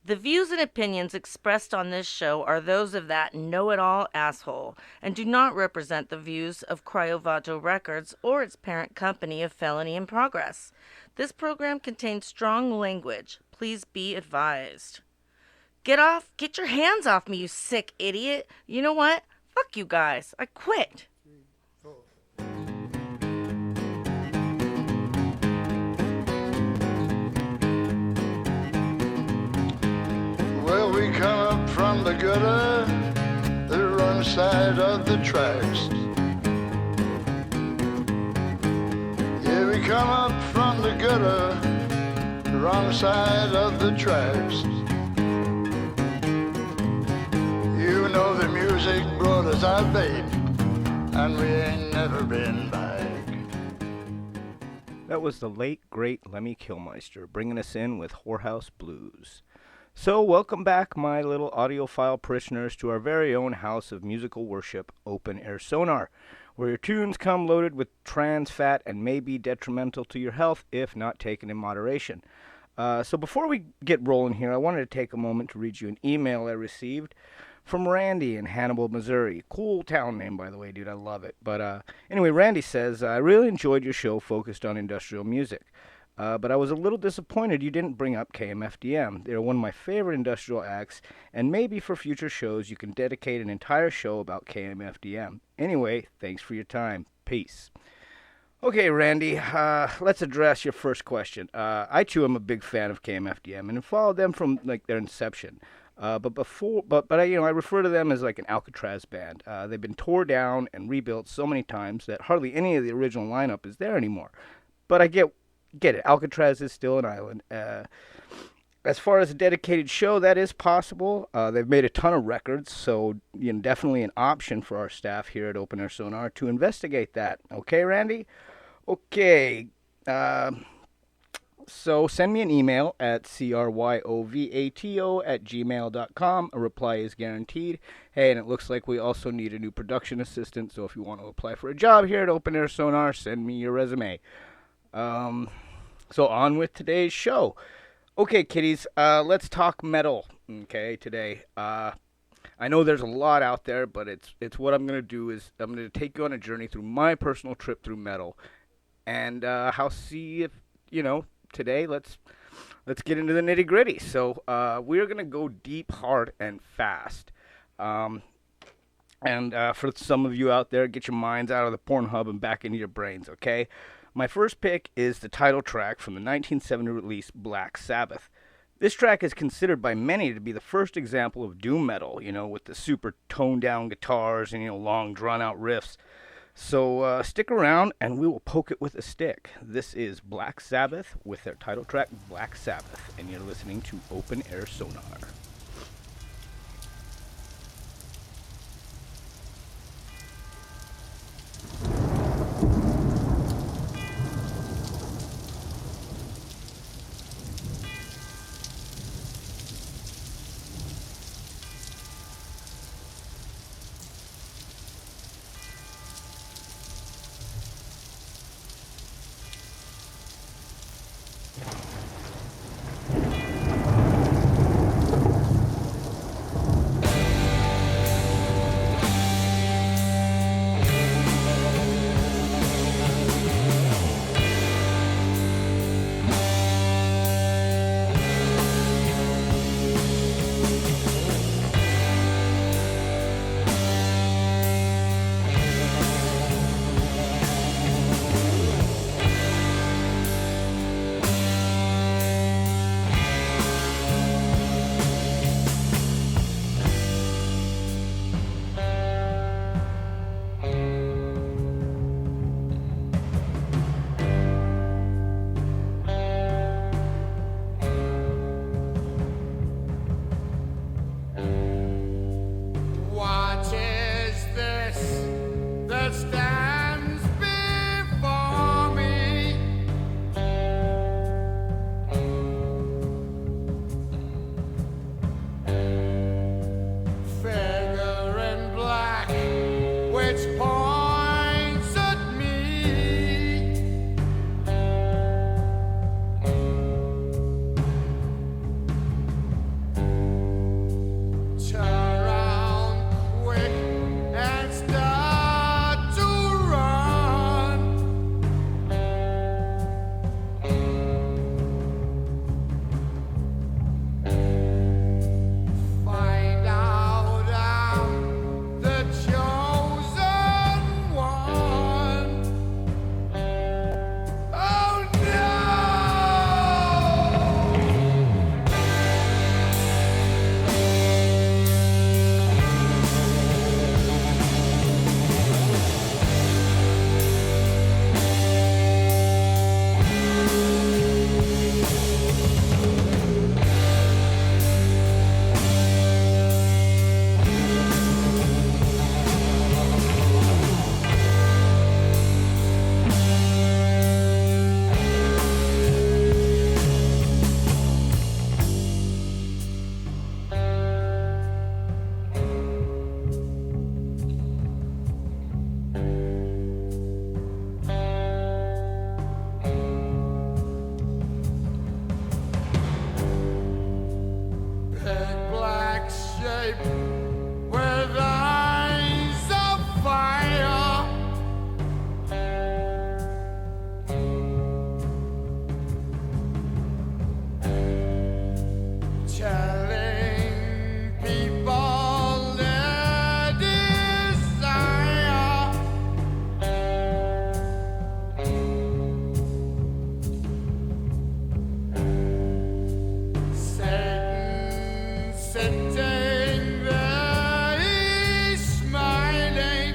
The views and opinions expressed on this show are those of that know-it-all asshole and do not represent the views of Cryovato Records or its parent company of Felony in Progress. This program contains strong language. Please be advised. Get your hands off me, you sick idiot. You know what? Fuck you guys. I quit. Well, we come up from the gutter, the wrong side of the tracks. Yeah, we come up from the gutter, the wrong side of the tracks. You know the music brought us our babe, and we ain't never been back. That was the late, great Lemmy Kilmister bringing us in with Whorehouse Blues. So, welcome back, my little audiophile parishioners, to our very own house of musical worship, Open Air Sonar, where your tunes come loaded with trans fat and may be detrimental to your health if not taken in moderation. So before we get rolling here, I wanted to take a moment to read you an email I received from Randy in Hannibal, Missouri. Cool town name, by the way, dude. I love it. But anyway, Randy says, I really enjoyed your show focused on industrial music. But I was a little disappointed you didn't bring up KMFDM. They're one of my favorite industrial acts, and maybe for future shows you can dedicate an entire show about KMFDM. Anyway, thanks for your time. Peace. Okay, Randy, let's address your first question. I too am a big fan of KMFDM and followed them from like their inception. But I refer to them as like an Alcatraz band. They've been tore down and rebuilt so many times that hardly any of the original lineup is there anymore. But I get it. Alcatraz is still an island. As far as a dedicated show, that is possible. They've made a ton of records, so definitely an option for our staff here at Open Air Sonar to investigate that. Okay, Randy? Okay. So send me an email at cryovato@gmail.com. A reply is guaranteed. Hey, and it looks like we also need a new production assistant, so if you want to apply for a job here at Open Air Sonar, send me your resume. So on with today's show. Okay, kiddies, let's talk metal, okay, today. I know there's a lot out there, but it's what I'm going to do is I'm going to take you on a journey through my personal trip through metal. And see if, today let's get into the nitty-gritty. So we're going to go deep, hard, and fast. For some of you out there, get your minds out of the Pornhub and back into your brains, okay? My first pick is the title track from the 1970 release Black Sabbath. This track is considered by many to be the first example of doom metal, with the super toned-down guitars and, long, drawn-out riffs. So stick around and we will poke it with a stick. This is Black Sabbath with their title track Black Sabbath, and you're listening to Open Air Sonar. sitting there, he's smiling.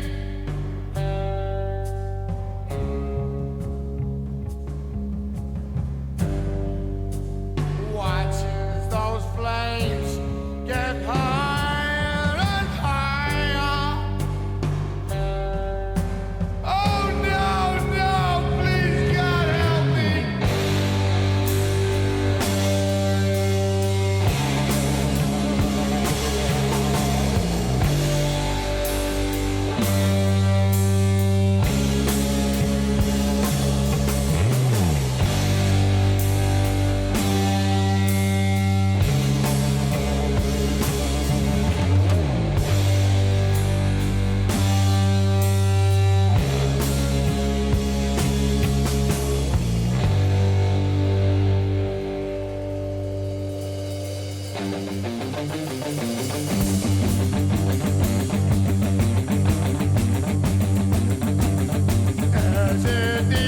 Watches those flames get higher and higher. Oh no, no, please God help me. As in the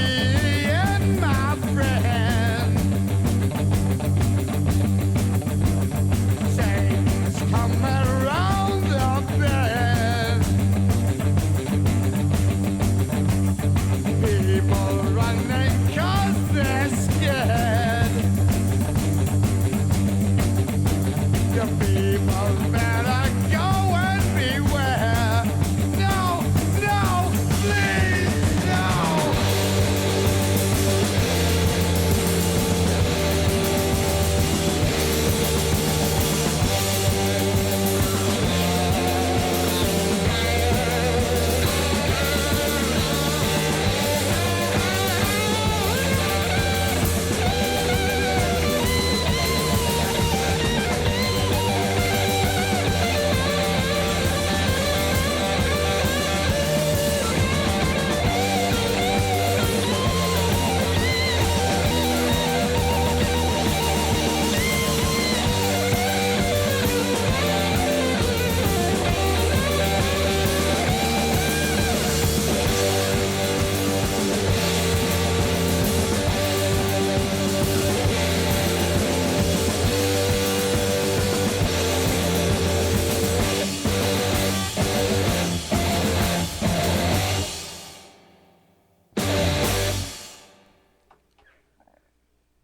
end, my friend, things come around the bend. People running 'cause they're scared. The people better go and beware. No, no, please, no.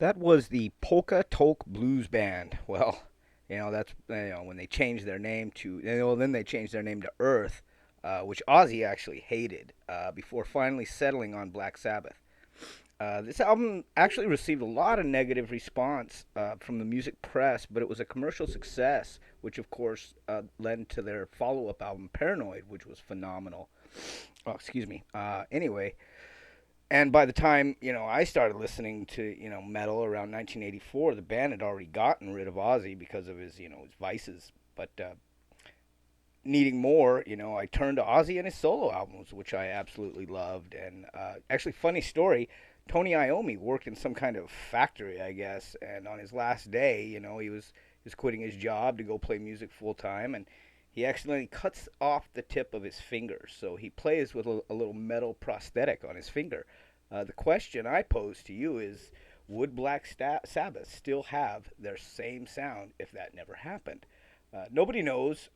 That was the Polka Tolk Blues Band. Well, that's when they changed their name to, then they changed their name to Earth, which Ozzy actually hated before finally settling on Black Sabbath. This album actually received a lot of negative response from the music press, but it was a commercial success, which of course led to their follow-up album Paranoid, which was phenomenal. Oh, excuse me. Anyway, and by the time I started listening to metal around 1984, the band had already gotten rid of Ozzy because of his his vices. But needing more, I turned to Ozzy and his solo albums, which I absolutely loved. And actually, funny story. Tony Iommi worked in some kind of factory, I guess, and on his last day, he was quitting his job to go play music full time, and he accidentally cuts off the tip of his finger, so he plays with a little metal prosthetic on his finger. The question I pose to you is, would Black Sabbath still have their same sound if that never happened? Nobody knows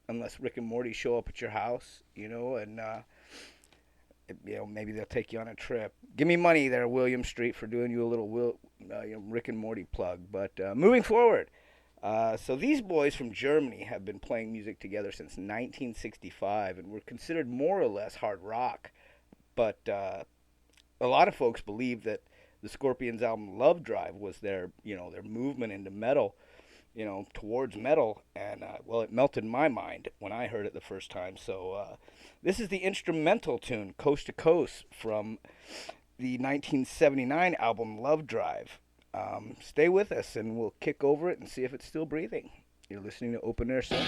unless Rick and Morty show up at your house, and maybe they'll take you on a trip. Give me money there, William Street, for doing you a little Rick and Morty plug. But moving forward, so these boys from Germany have been playing music together since 1965 and were considered more or less hard rock. But a lot of folks believe that the Scorpions album Love Drive was their movement into metal, towards metal, and it melted my mind when I heard it the first time. So this is the instrumental tune Coast to Coast from the 1979 album Love Drive. Stay with us and we'll kick over it and see if it's still breathing. You're listening to Open Air Sonar.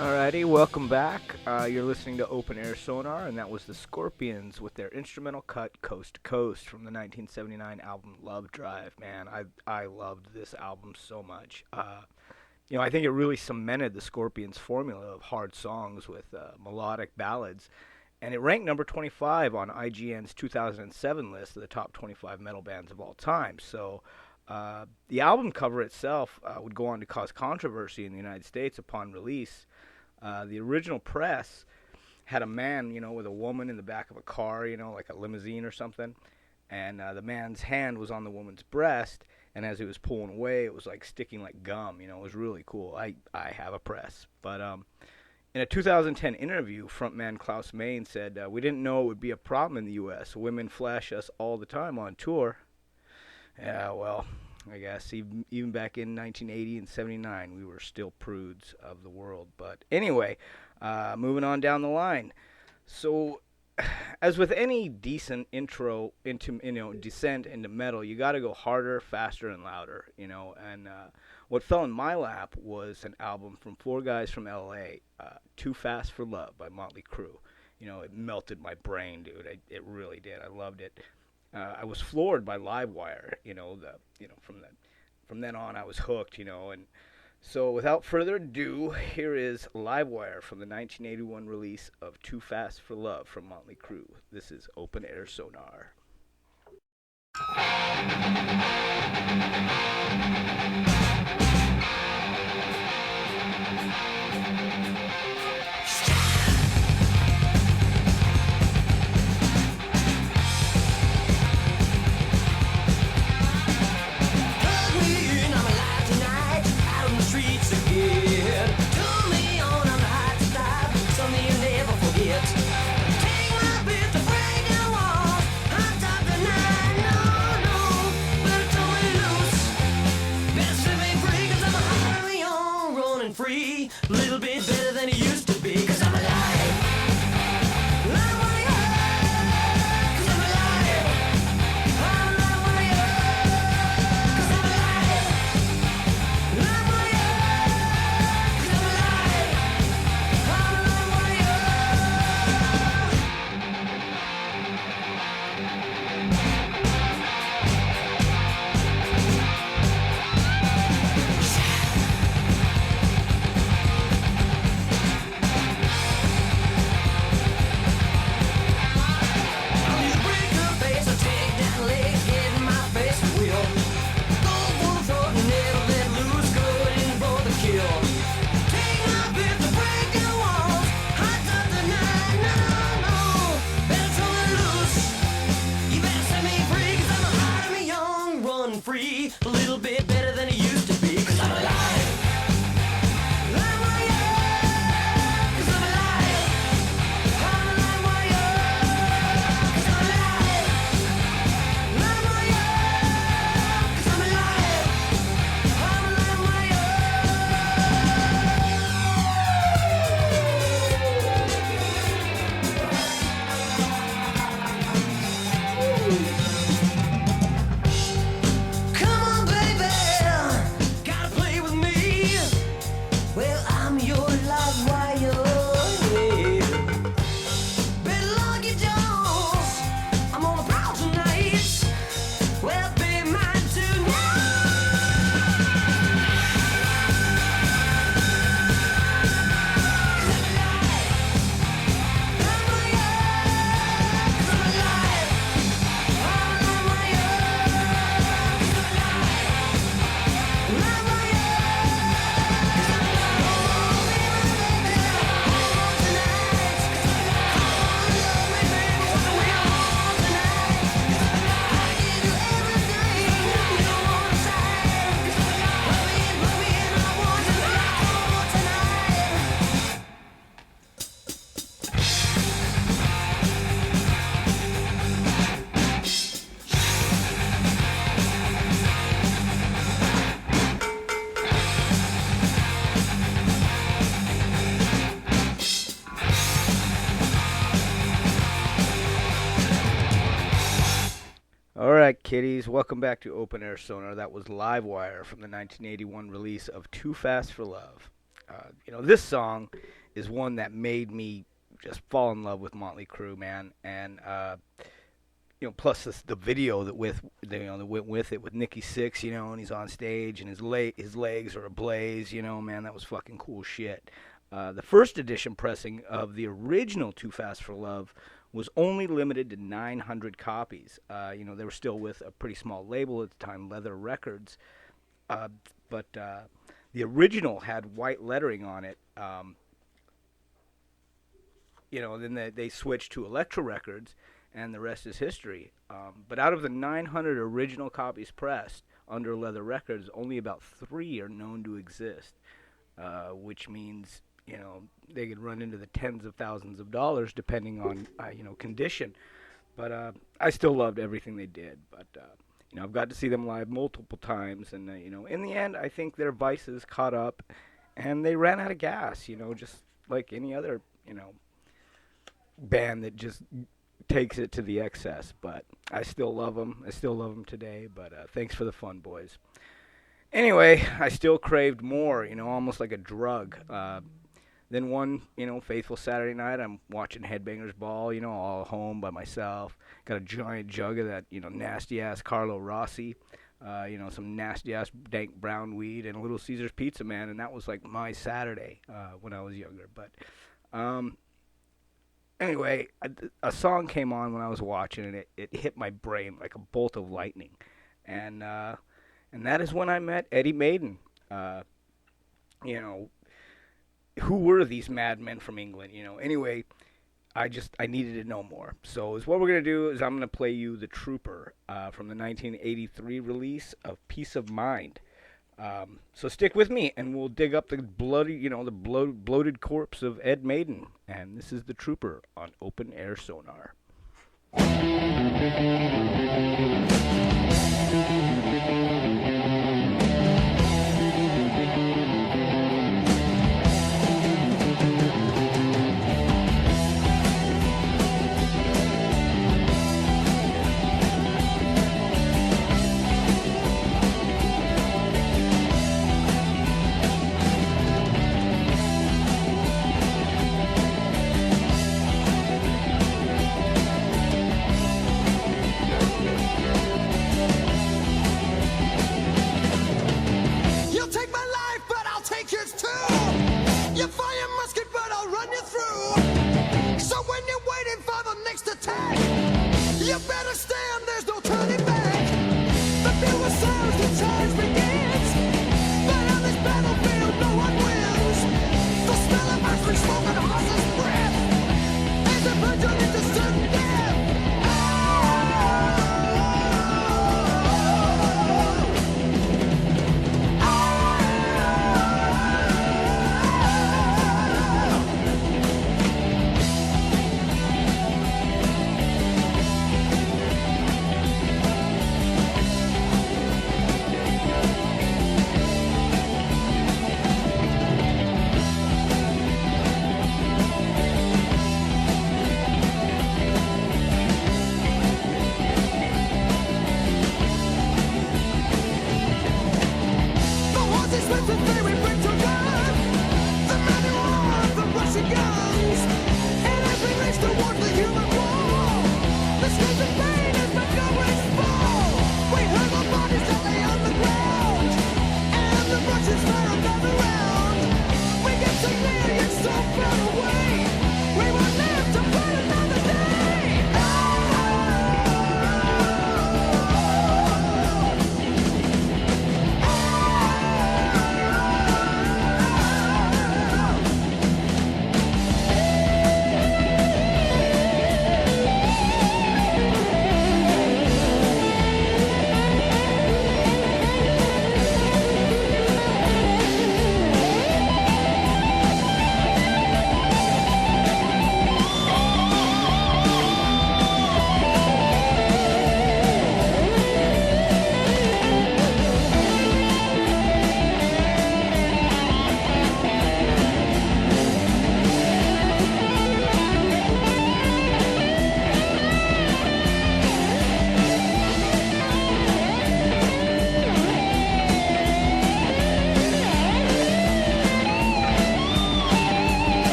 Alrighty, welcome back. You're listening to Open Air Sonar, and that was the Scorpions with their instrumental cut "Coast to Coast" from the 1979 album Love Drive. Man, I loved this album so much. I think it really cemented the Scorpions' formula of hard songs with melodic ballads, and it ranked number 25 on IGN's 2007 list of the top 25 metal bands of all time. So. The album cover itself would go on to cause controversy in the United States upon release. The original press had a man, with a woman in the back of a car, like a limousine or something, and the man's hand was on the woman's breast, and as he was pulling away, it was like sticking like gum. It was really cool. I have a press, but in a 2010 interview, frontman Klaus Meine said, "We didn't know it would be a problem in the U.S. Women flash us all the time on tour." Yeah, well, I guess even back in 1980 and 79, we were still prudes of the world. But anyway, moving on down the line. So, as with any decent intro into descent into metal, you got to go harder, faster, and louder. And what fell in my lap was an album from four guys from L.A. "Too Fast for Love" by Motley Crue. It melted my brain, dude. It really did. I loved it. I was floored by Livewire. From then on I was hooked. And so without further ado, here is Livewire from the 1981 release of "Too Fast for Love" from Motley Crue. This is Open Air Sonar. Alright, kiddies, welcome back to Open Air Sonar. That was Livewire from the 1981 release of "Too Fast for Love." This song is one that made me just fall in love with Motley Crue, man. And plus the video that that went with it with Nikki Sixx, and he's on stage and his legs are ablaze, man, that was fucking cool shit. The first edition pressing of the original Too Fast for Love was only limited to 900 copies. They were still with a pretty small label at the time, Leather Records, but the original had white lettering on it. Then they switched to Elektra Records, and the rest is history. But out of the 900 original copies pressed under Leather Records, only about 3 are known to exist, which means they could run into the tens of thousands of dollars depending on condition. But I still loved everything they did. But I've got to see them live multiple times, and in the end, I think their vices caught up, and they ran out of gas. Just like any other band that just takes it to the excess. But I still love them. I still love them today. But thanks for the fun, boys. Anyway, I still craved more. Almost like a drug. Then one, faithful Saturday night, I'm watching Headbangers Ball, all home by myself. Got a giant jug of that, nasty-ass Carlo Rossi, some nasty-ass dank brown weed, and a Little Caesar's Pizza, man. And that was like my Saturday when I was younger. But anyway, a song came on when I was watching, and it hit my brain like a bolt of lightning. And that is when I met Eddie Maiden. Who were these madmen from England? Anyway, I needed to know more. So what we're going to do is I'm going to play you The Trooper from the 1983 release of Peace of Mind. So stick with me, and we'll dig up the bloody, the bloated corpse of Ed Maiden. And this is The Trooper on Open Air Sonar.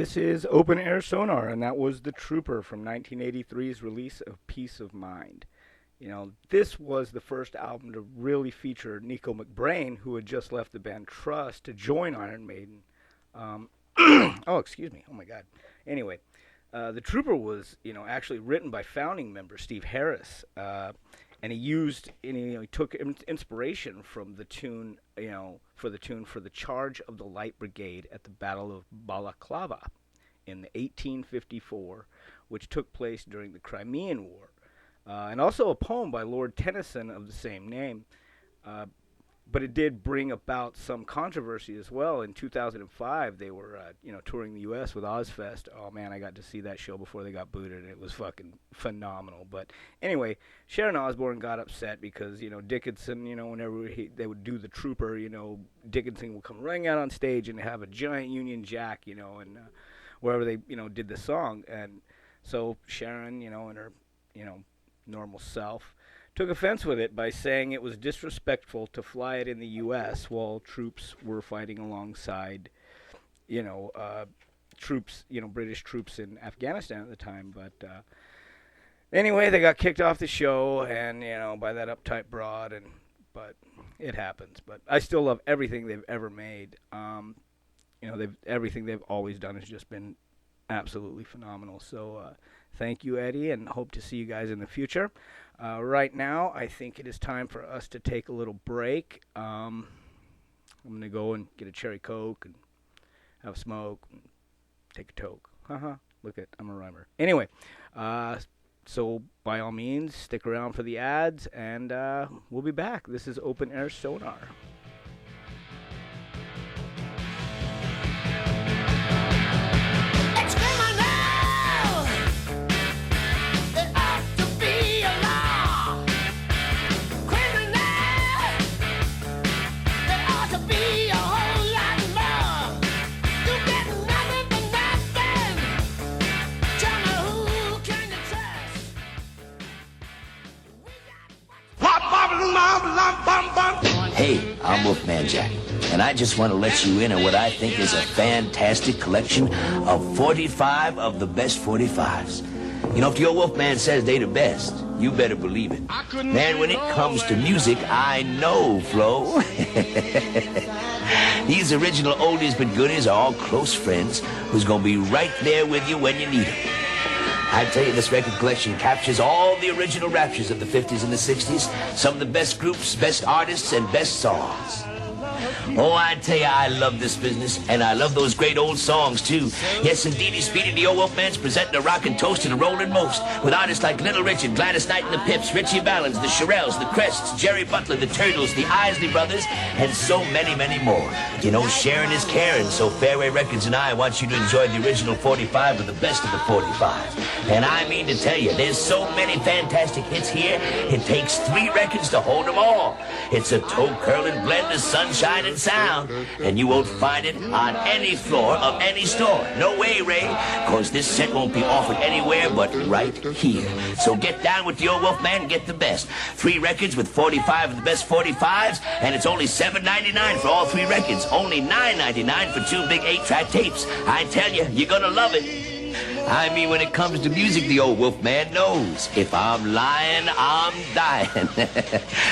This is Open Air Sonar, and that was The Trooper from 1983's release of Peace of Mind. You know, this was the first album to really feature Nico McBrain, who had just left the band Trust to join Iron Maiden. Oh, excuse me. Oh, my God. Anyway, The Trooper was, actually written by founding member Steve Harris, and he took inspiration from the tune, for the Charge of the Light Brigade at the Battle of Balaclava in 1854, which took place during the Crimean War. And also a poem by Lord Tennyson of the same name. But it did bring about some controversy as well. In 2005, they were, touring the U.S. with Ozfest. Oh, man, I got to see that show before they got booted, and it was fucking phenomenal. But anyway, Sharon Osbourne got upset because, Dickinson, whenever they would do The Trooper, Dickinson would come running out on stage and have a giant Union Jack, and wherever they, did the song. And so Sharon, in her, normal self, took offense with it by saying it was disrespectful to fly it in the U.S. while troops were fighting alongside, troops, British troops in Afghanistan at the time. But anyway, they got kicked off the show, and by that uptight broad, but it happens. But I still love everything they've ever made. Everything they've always done has just been absolutely phenomenal. So thank you, Eddie, and hope to see you guys in the future. Right now, I think it is time for us to take a little break. I'm going to go and get a cherry Coke and have a smoke and take a toke. Look at, I'm a rhymer. Anyway, so by all means, stick around for the ads, and we'll be back. This is Open Air Sonar. Hey, I'm Wolfman Jack, and I just want to let you in on what I think is a fantastic collection of 45 of the best 45s. If your Wolfman says they the best, you better believe it. Man, when it comes to music, I know, Flo. These original oldies but goodies are all close friends who's gonna be right there with you when you need them. I tell you, this record collection captures all the original raptures of the 50s and the 60s, some of the best groups, best artists, and best songs. Oh, I tell you, I love this business, and I love those great old songs, too. Yes, indeedy, Speedy, the old Wolfman's presenting a rockin' toast to the rollin' most, with artists like Little Richard, Gladys Knight and the Pips, Richie Valens, the Shirelles, the Crests, Jerry Butler, the Turtles, the Isley Brothers, and so many, many more. Sharing is caring, so Fairway Records and I want you to enjoy the original 45 of the best of the 45. And I mean to tell you, there's so many fantastic hits here, it takes 3 records to hold them all. It's a toe-curling blend of sunshine and sound, and you won't find it on any floor of any store. No way, Ray, cause this set won't be offered anywhere but right here. So get down with the old Wolfman and get the best. 3 records with 45 of the best 45s, and it's only $7.99 for all 3 records. Only $9.99 for 2 big 8-track tapes. I tell you, you're gonna love it. I mean, when it comes to music, the old Wolfman knows. If I'm lying, I'm dying.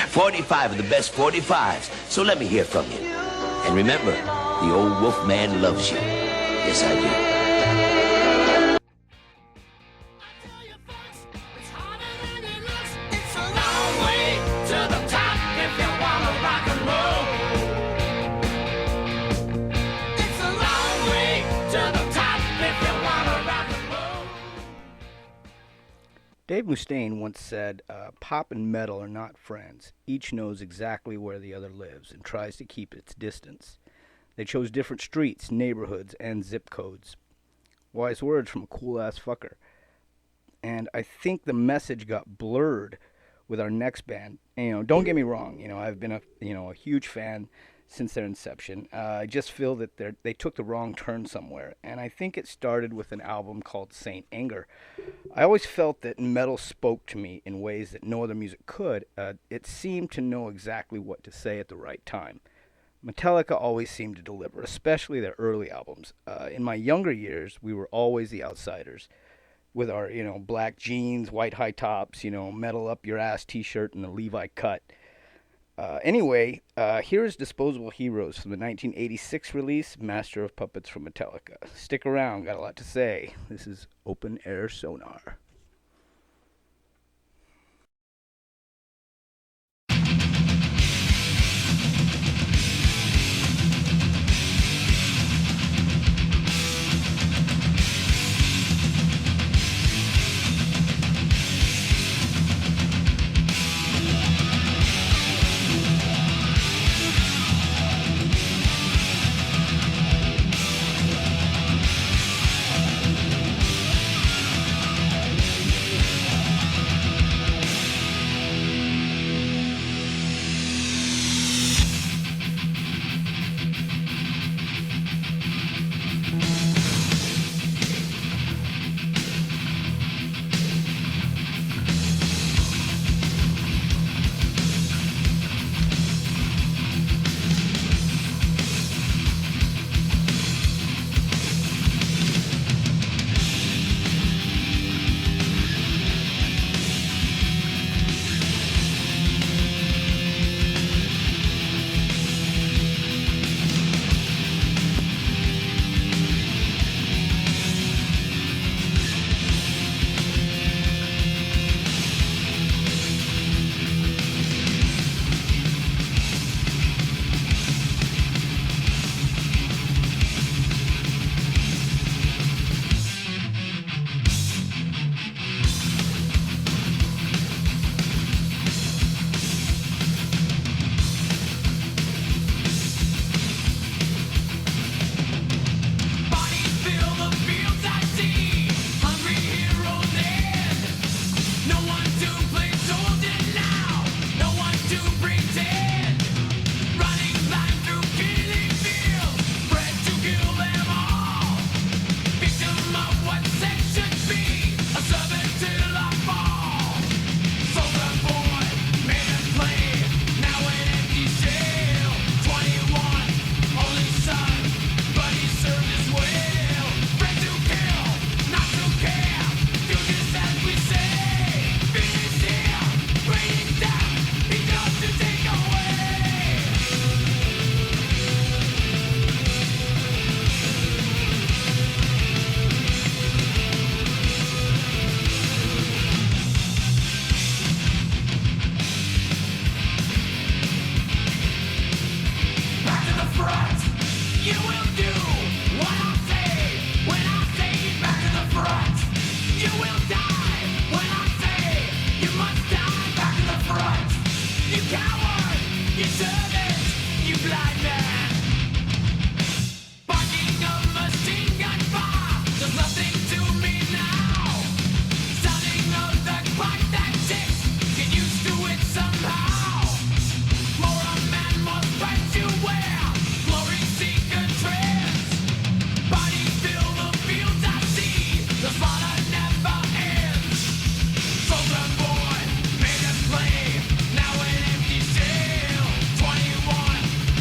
45 of the best 45s. So let me hear from you. And remember, the old Wolfman loves you. Yes, I do. Dave Mustaine once said, pop and metal are not friends. Each knows exactly where the other lives and tries to keep its distance. They chose different streets, neighborhoods, and zip codes. Wise words from a cool-ass fucker. And I think the message got blurred with our next band. And, don't get me wrong, I've been a huge fan since their inception. I just feel that they took the wrong turn somewhere, and I think it started with an album called Saint Anger. I always felt that metal spoke to me in ways that no other music could. It seemed to know exactly what to say at the right time. Metallica always seemed to deliver, especially their early albums. In my younger years, we were always the outsiders with our, black jeans, white high tops, metal up your ass t-shirt and the Levi cut. Anyway, here's Disposable Heroes from the 1986 release, Master of Puppets from Metallica. Stick around, got a lot to say. This is Open Air Sonar.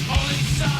Only son.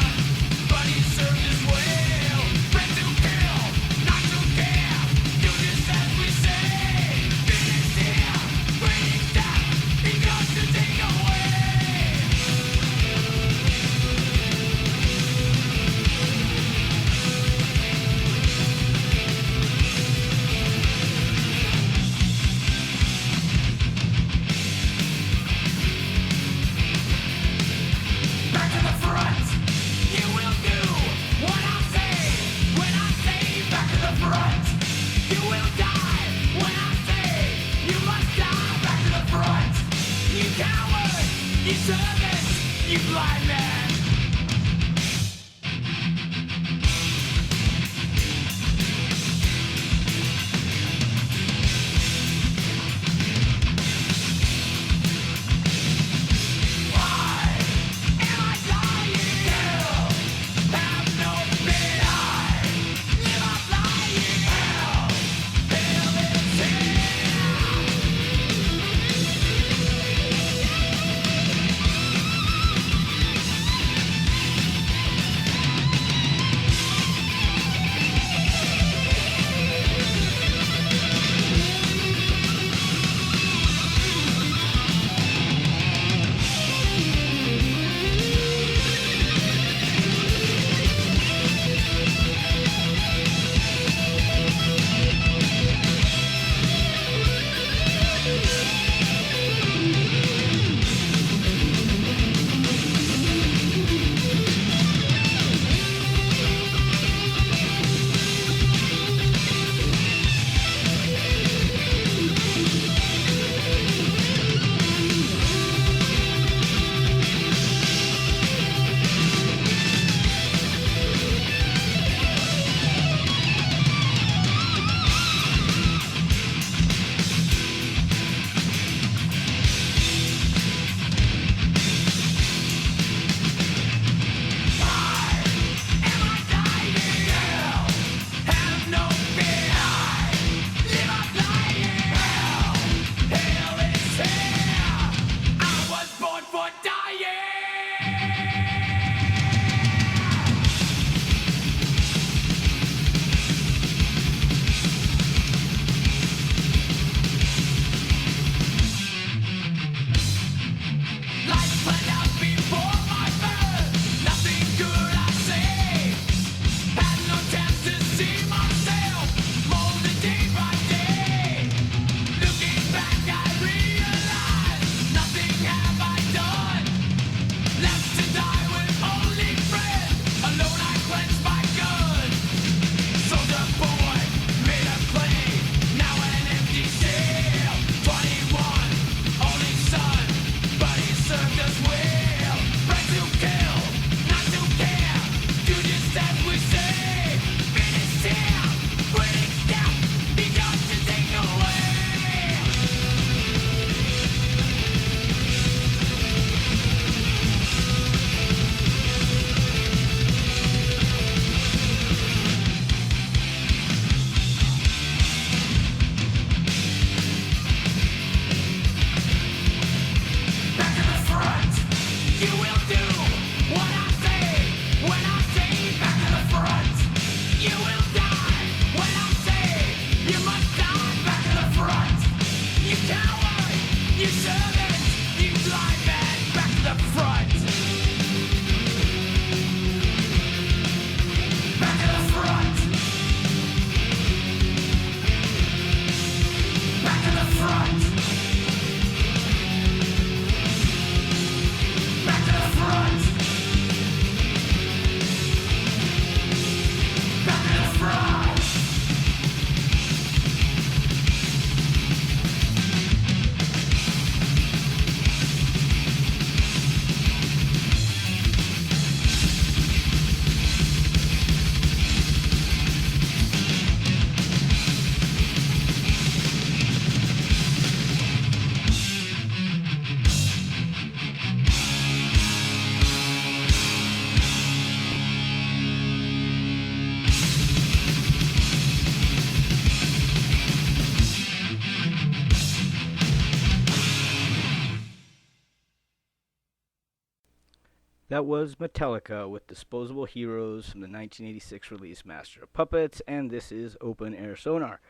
That was Metallica with Disposable Heroes from the 1986 release Master of Puppets, and this is Open Air Sonar.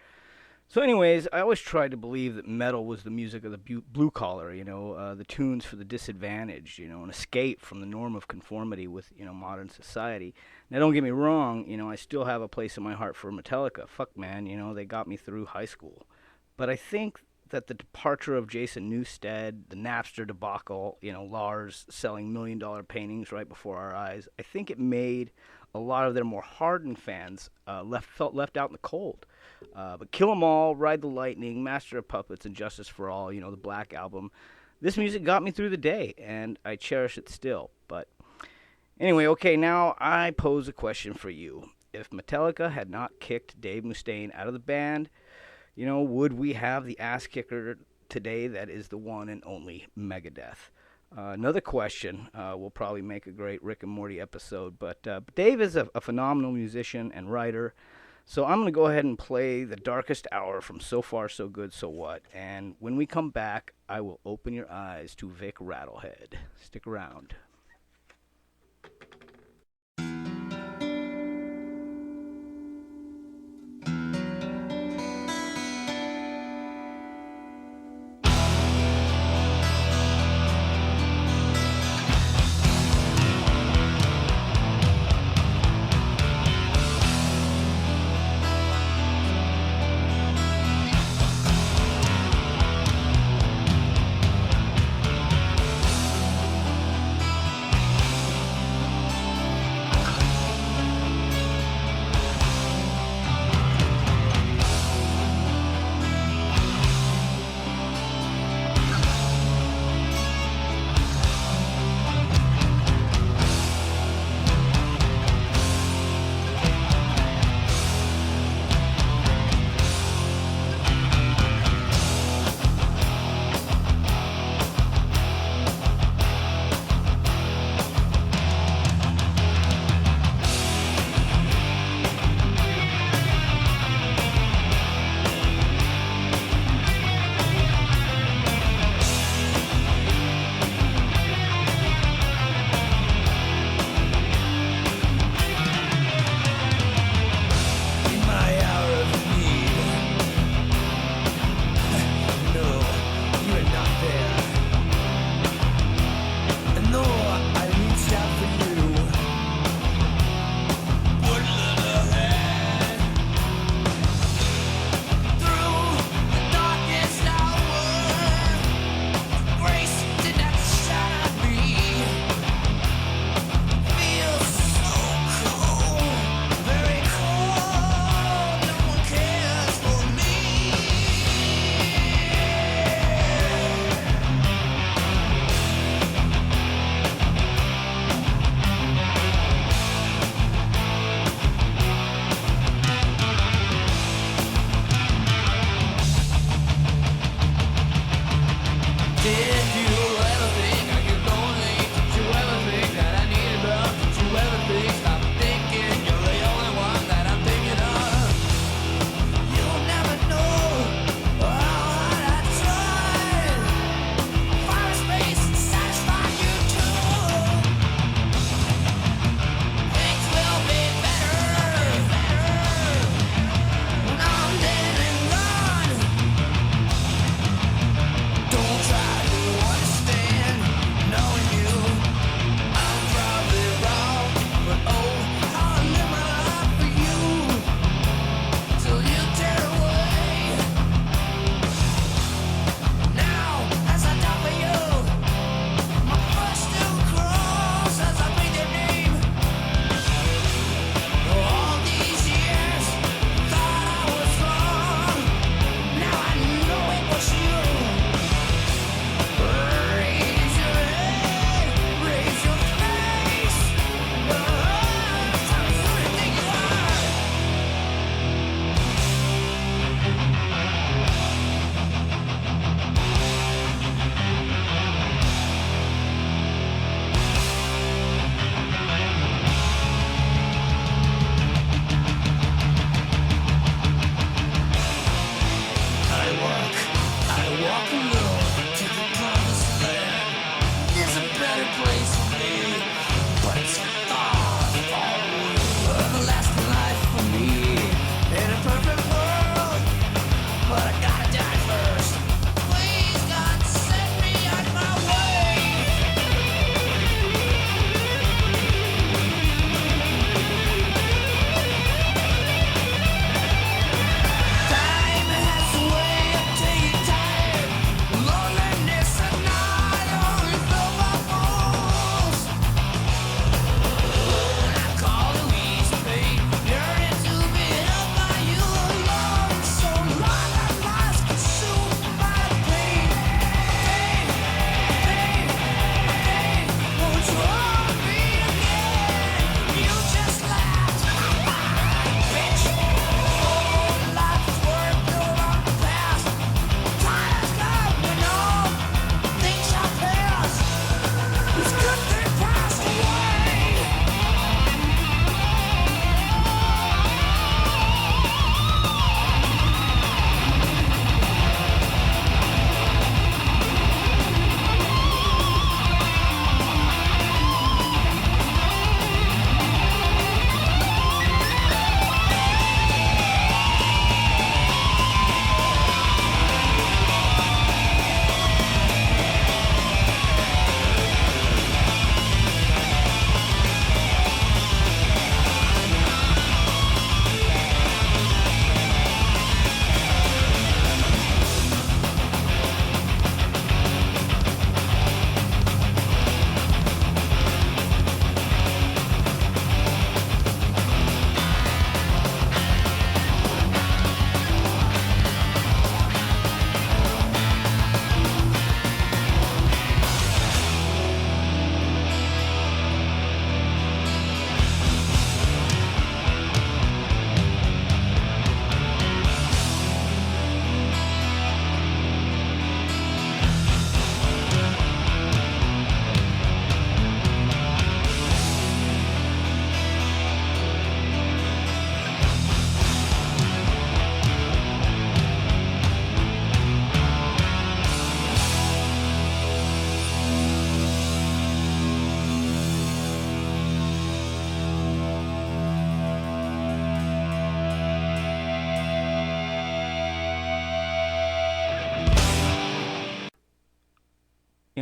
So, anyways, I always tried to believe that metal was the music of the blue collar, the tunes for the disadvantaged, an escape from the norm of conformity with, modern society. Now, don't get me wrong, I still have a place in my heart for Metallica. Fuck, man, they got me through high school. But I think that the departure of Jason Newsted, the Napster debacle, Lars selling $1 million paintings right before our eyes, I think it made a lot of their more hardened fans felt left out in the cold. But Kill 'Em All, Ride the Lightning, Master of Puppets, and Justice for All, the Black Album, this music got me through the day, and I cherish it still. But anyway, okay, now I pose a question for you. If Metallica had not kicked Dave Mustaine out of the band, would we have the ass kicker today that is the one and only Megadeth? Another question will probably make a great Rick and Morty episode, but Dave is a phenomenal musician and writer, so I'm going to go ahead and play The Darkest Hour from So Far, So Good, So What, and when we come back, I will open your eyes to Vic Rattlehead. Stick around.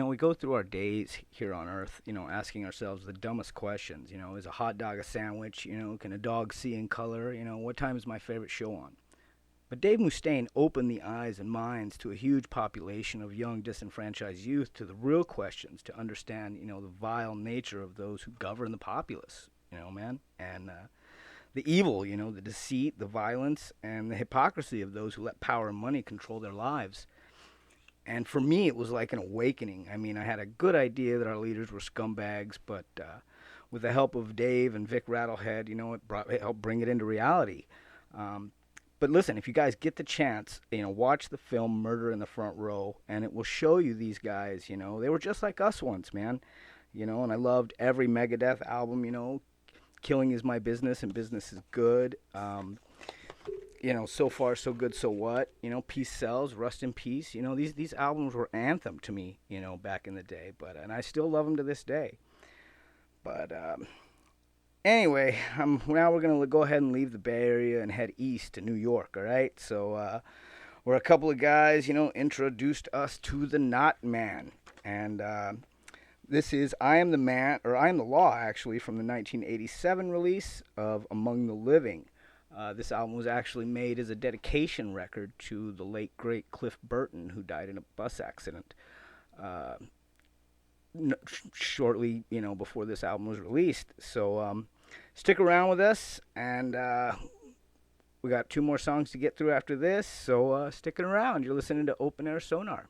we go through our days here on Earth, asking ourselves the dumbest questions. Is a hot dog a sandwich? Can a dog see in color? What time is my favorite show on? But Dave Mustaine opened the eyes and minds to a huge population of young disenfranchised youth to the real questions to understand, the vile nature of those who govern the populace, man. And the evil, the deceit, the violence, and the hypocrisy of those who let power and money control their lives. And for me, it was like an awakening. I mean, I had a good idea that our leaders were scumbags, but with the help of Dave and Vic Rattlehead, it helped bring it into reality. But listen, if you guys get the chance, watch the film Murder in the Front Row, and it will show you these guys, they were just like us once, man. And I loved every Megadeth album, Killing Is My Business and Business Is Good. So Far, So Good, So What, Peace Sells, Rust in Peace. These albums were anthem to me, back in the day, and I still love them to this day. But, anyway, now we're going to go ahead and leave the Bay Area and head east to New York, all right? So, where a couple of guys, introduced us to the Knot Man. And this is I Am the Man, or I Am the Law, actually, from the 1987 release of Among the Living. This album was actually made as a dedication record to the late, great Cliff Burton, who died in a bus accident. Shortly, before this album was released. So stick around with us, and we got 2 more songs to get through after this, so sticking around. You're listening to Open Air Sonar.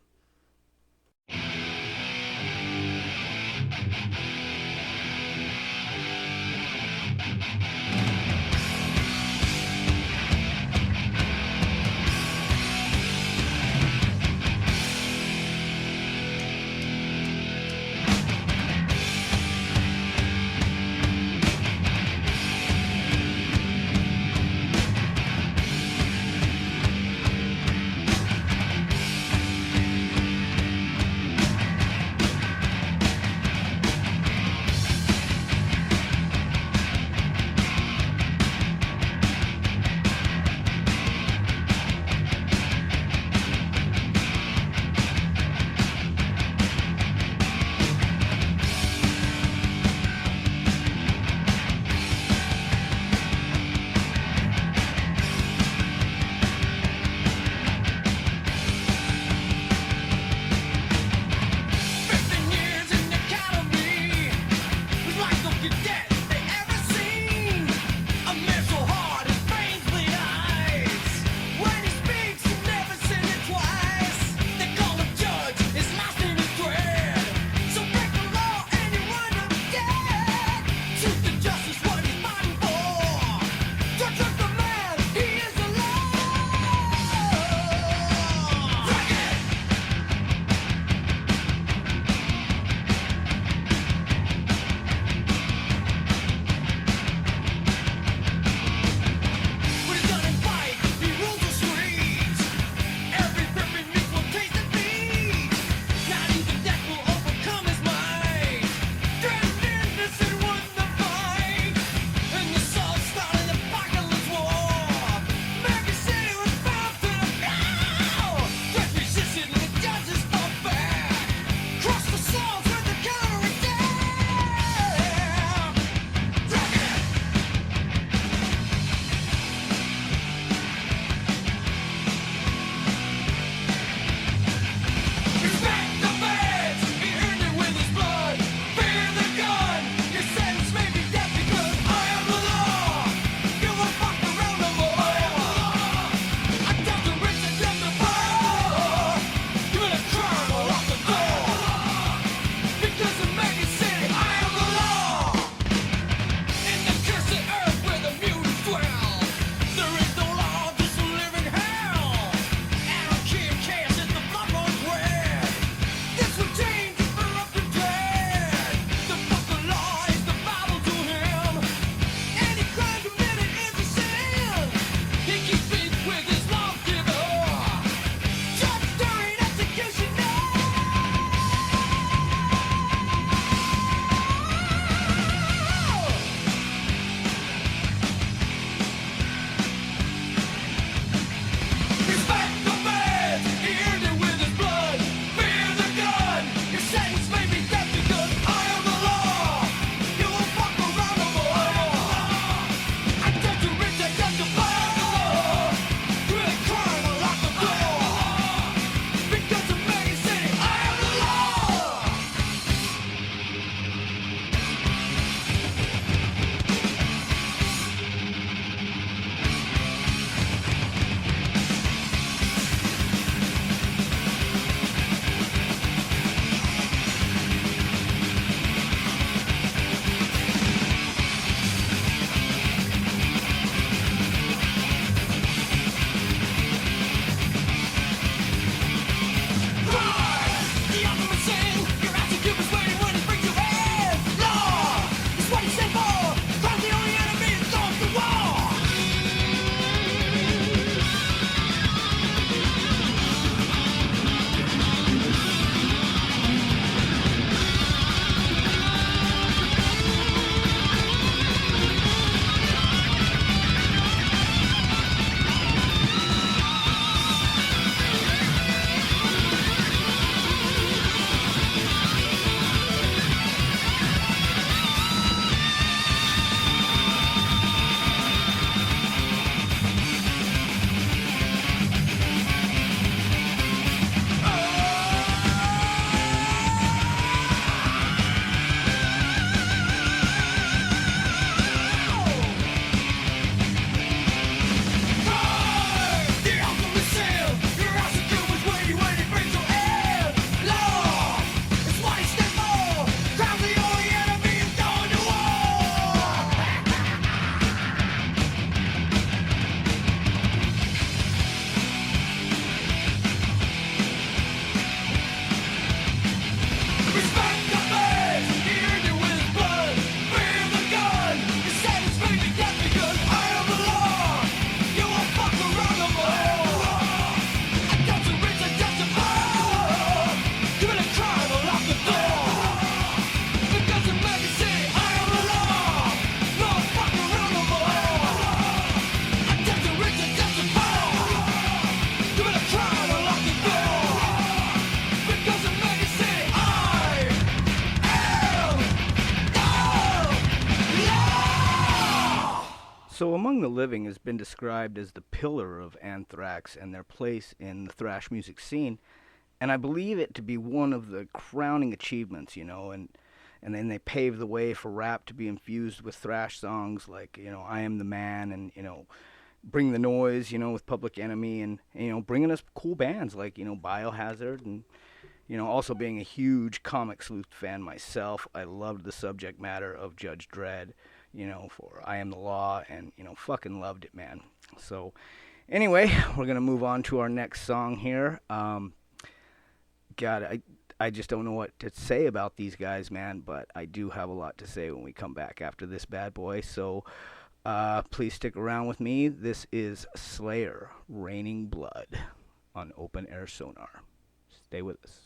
So Among the Living has been described as the pillar of Anthrax and their place in the thrash music scene, and I believe it to be one of the crowning achievements, and then they paved the way for rap to be infused with thrash songs like, I Am the Man, and, Bring the Noise, with Public Enemy, and, bringing us cool bands like, Biohazard, and, also being a huge Comic Sleuth fan myself, I loved the subject matter of Judge Dredd, for I Am the Law, and, fucking loved it, man. So, anyway, we're going to move on to our next song here. God, I just don't know what to say about these guys, man, but I do have a lot to say when we come back after this bad boy. So please stick around with me. This is Slayer, Raining Blood on Open Air Sonar. Stay with us.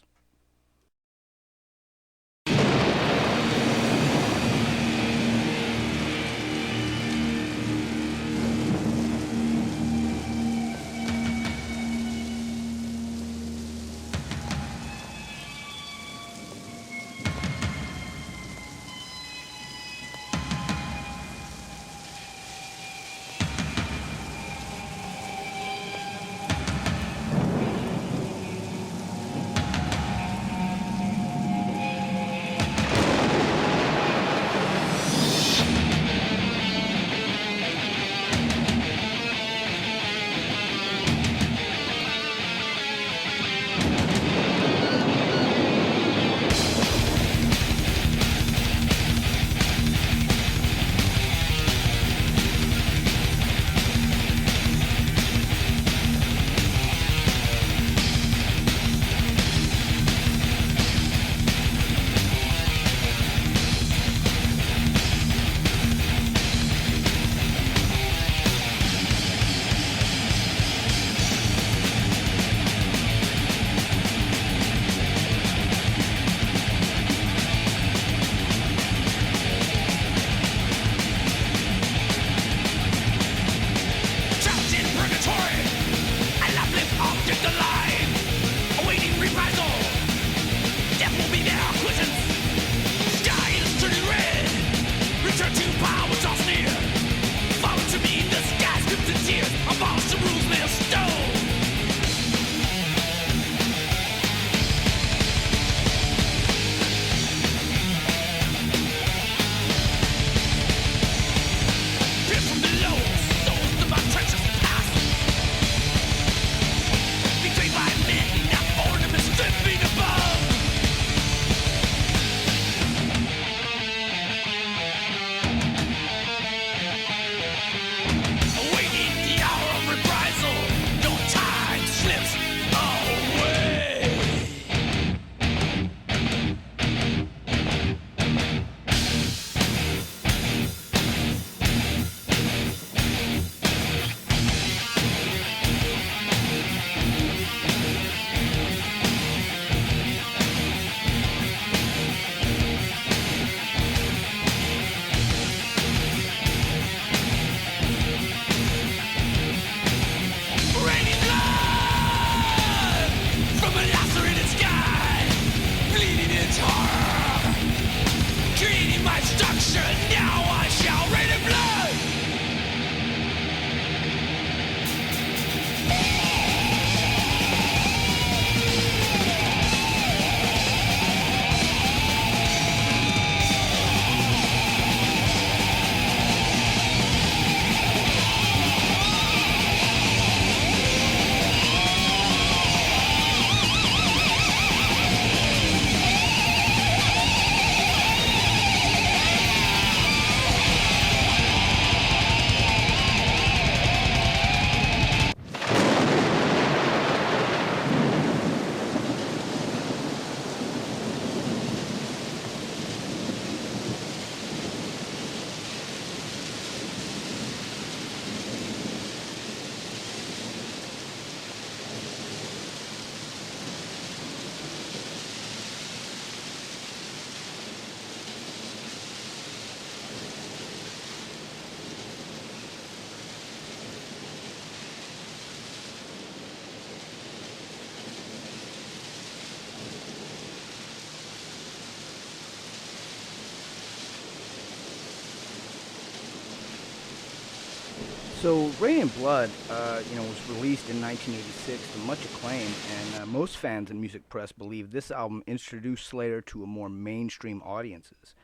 So, Rain and Blood, was released in 1986 to much acclaim, and most fans and music press believe this album introduced Slayer to a more mainstream audiences.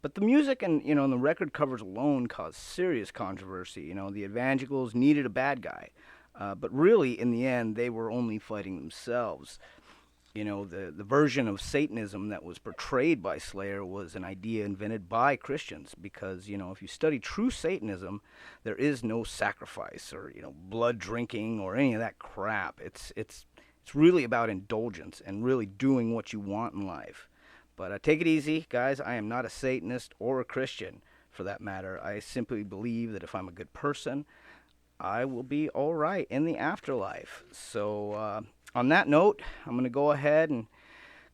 But the music and the record covers alone caused serious controversy. The Evangelicals needed a bad guy, but really, in the end, they were only fighting themselves. The version of Satanism that was portrayed by Slayer was an idea invented by Christians because, if you study true Satanism, there is no sacrifice or, blood drinking or any of that crap. It's really about indulgence and really doing what you want in life. But take it easy, guys. I am not a Satanist or a Christian, for that matter. I simply believe that if I'm a good person, I will be all right in the afterlife. So, on that note, I'm going to go ahead and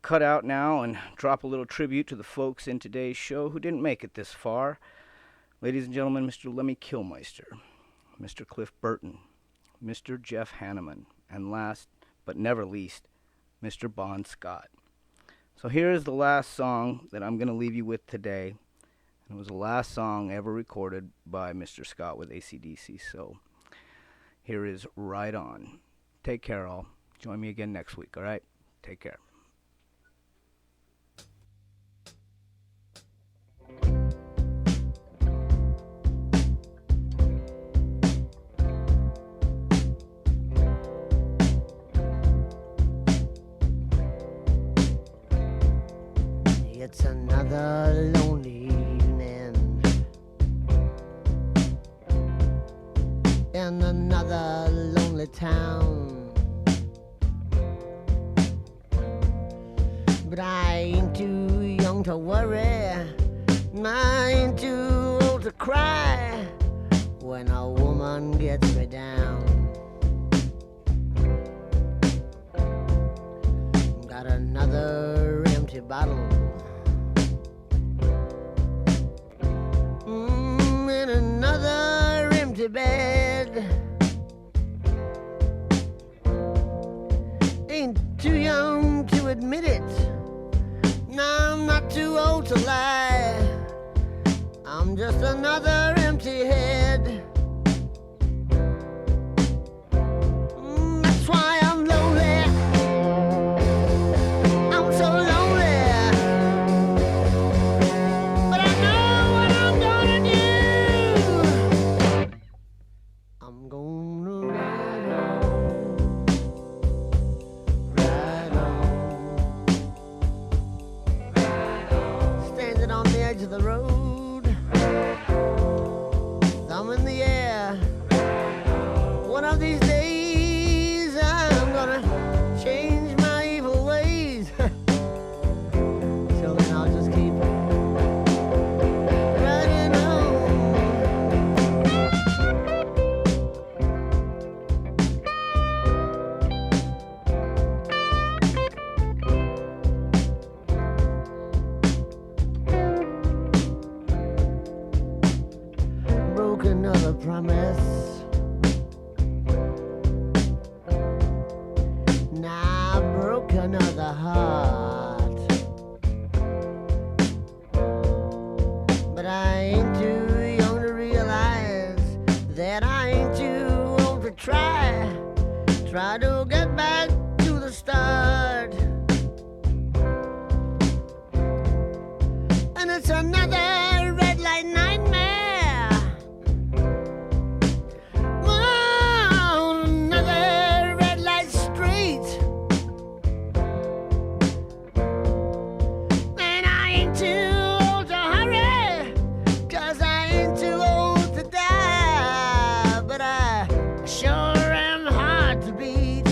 cut out now and drop a little tribute to the folks in today's show who didn't make it this far. Ladies and gentlemen, Mr. Lemmy Kilmister, Mr. Cliff Burton, Mr. Jeff Hanneman, and last but never least, Mr. Bon Scott. So here is the last song that I'm going to leave you with today. It was the last song ever recorded by Mr. Scott with AC/DC. So here is Ride On. Take care, all. Join me again next week, all right? Take care. It's another lonely evening in another lonely town. But I ain't too young to worry, and I ain't too old to cry when a woman gets me down. Got another empty bottle in another empty bed. Ain't too young to admit it. No, I'm not too old to lie. I'm just another empty head. That's why I'm lonely. I'm so lonely. But I know what I'm gonna do. I'm gonna ride on. Ride on. Standing on the edge of the road, thumb in the air. One of these days I'm gonna change my evil ways. Till then I'll just keep riding on. Broke another promise. Now I broke another heart. But I ain't too young to realize that I ain't too old to try to get back to the start. And it's another red light nightmare. Oh, another red light street. And I ain't too old to hurry, 'cause I ain't too old to die. But I sure am hard to beat.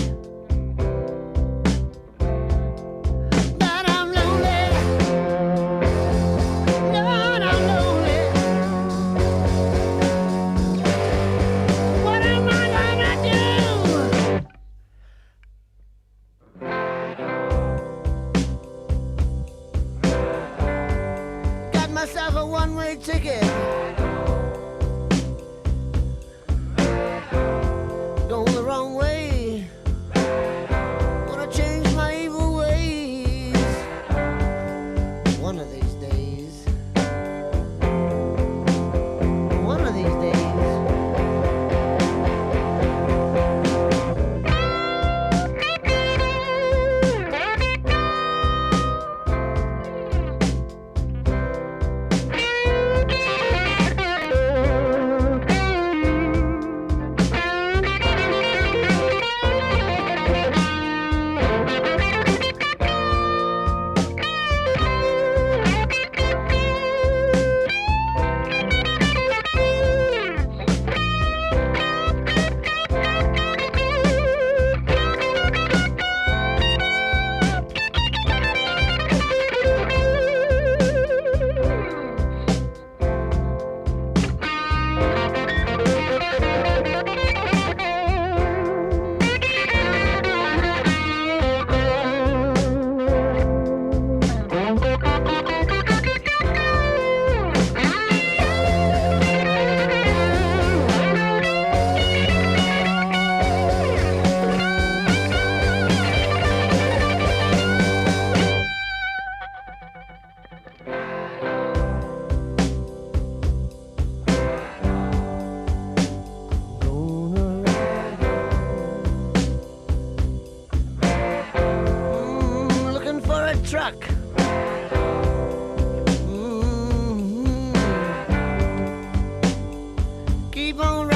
keep on